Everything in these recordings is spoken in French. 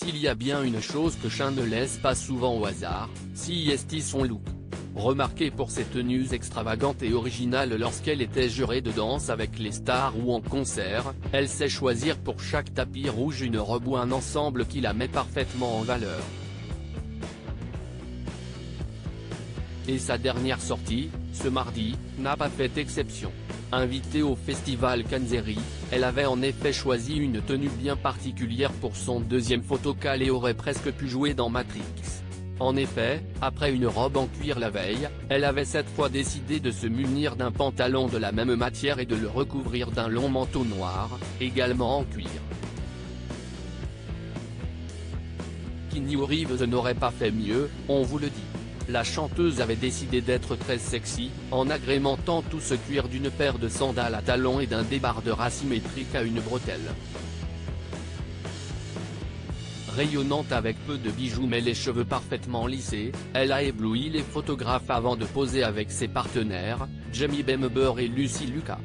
S'il y a bien une chose que Shane ne laisse pas souvent au hasard, c'est son look. Remarquée pour ses tenues extravagantes et originales lorsqu'elle était jurée de danse avec les stars ou en concert, elle sait choisir pour chaque tapis rouge une robe ou un ensemble qui la met parfaitement en valeur. Et sa dernière sortie, ce mardi, n'a pas fait exception. Invitée au festival Kanzeri, elle avait en effet choisi une tenue bien particulière pour son deuxième photocall et aurait presque pu jouer dans Matrix. En effet, après une robe en cuir la veille, elle avait cette fois décidé de se munir d'un pantalon de la même matière et de le recouvrir d'un long manteau noir, également en cuir. Keanu Reeves n'aurait pas fait mieux, on vous le dit. La chanteuse avait décidé d'être très sexy, en agrémentant tout ce cuir d'une paire de sandales à talons et d'un débardeur asymétrique à une bretelle. Rayonnante avec peu de bijoux mais les cheveux parfaitement lissés, elle a ébloui les photographes avant de poser avec ses partenaires, Jamie Bember et Lucy Lucas.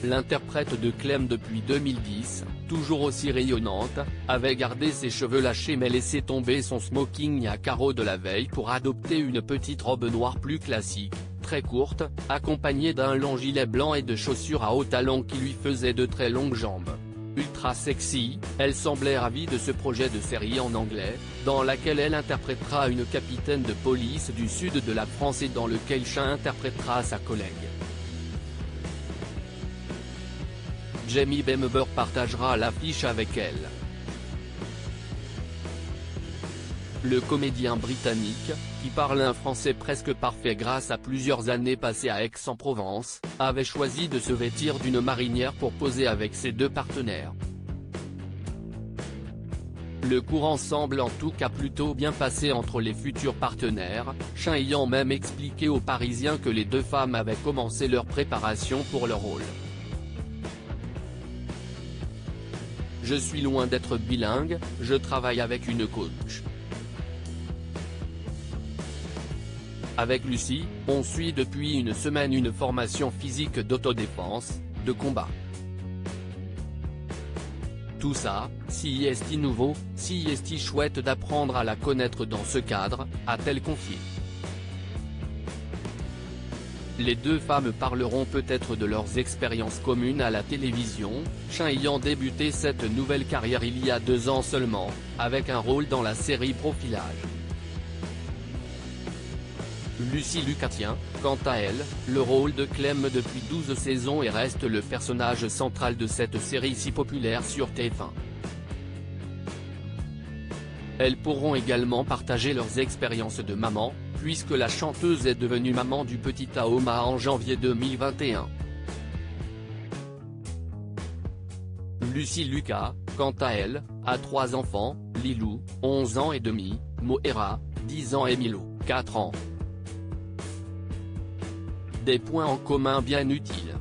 L'interprète de Clem depuis 2010, toujours aussi rayonnante, avait gardé ses cheveux lâchés mais laissé tomber son smoking à carreaux de la veille pour adopter une petite robe noire plus classique, très courte, accompagnée d'un long gilet blanc et de chaussures à hauts talons qui lui faisaient de très longues jambes. Ultra sexy, elle semblait ravie de ce projet de série en anglais, dans laquelle elle interprétera une capitaine de police du sud de la France et dans lequel Shane interprétera sa collègue. Jamie Bember partagera l'affiche avec elle. Le comédien britannique, qui parle un français presque parfait grâce à plusieurs années passées à Aix-en-Provence, avait choisi de se vêtir d'une marinière pour poser avec ses deux partenaires. Le courant semble en tout cas plutôt bien passé entre les futurs partenaires, Shane ayant même expliqué aux Parisiens que les deux femmes avaient commencé leur préparation pour leur rôle. Je suis loin d'être bilingue, je travaille avec une coach. Avec Lucy, on suit depuis une semaine une formation physique d'autodéfense, de combat. Tout ça, c'est nouveau, c'est chouette d'apprendre à la connaître dans ce cadre, a-t-elle confié. Les deux femmes parleront peut-être de leurs expériences communes à la télévision, Shane ayant débuté cette nouvelle carrière il y a 2 ans seulement, avec un rôle dans la série Profilage. Lucy Lucas tient, quant à elle, le rôle de Clem depuis 12 saisons et reste le personnage central de cette série si populaire sur TF1. Elles pourront également partager leurs expériences de maman, puisque la chanteuse est devenue maman du petit Aoma en janvier 2021. Lucy Lucas, quant à elle, a 3 enfants, Lilou, 11 ans et demi, Moira, 10 ans et Milo, 4 ans. Des points en commun bien utiles.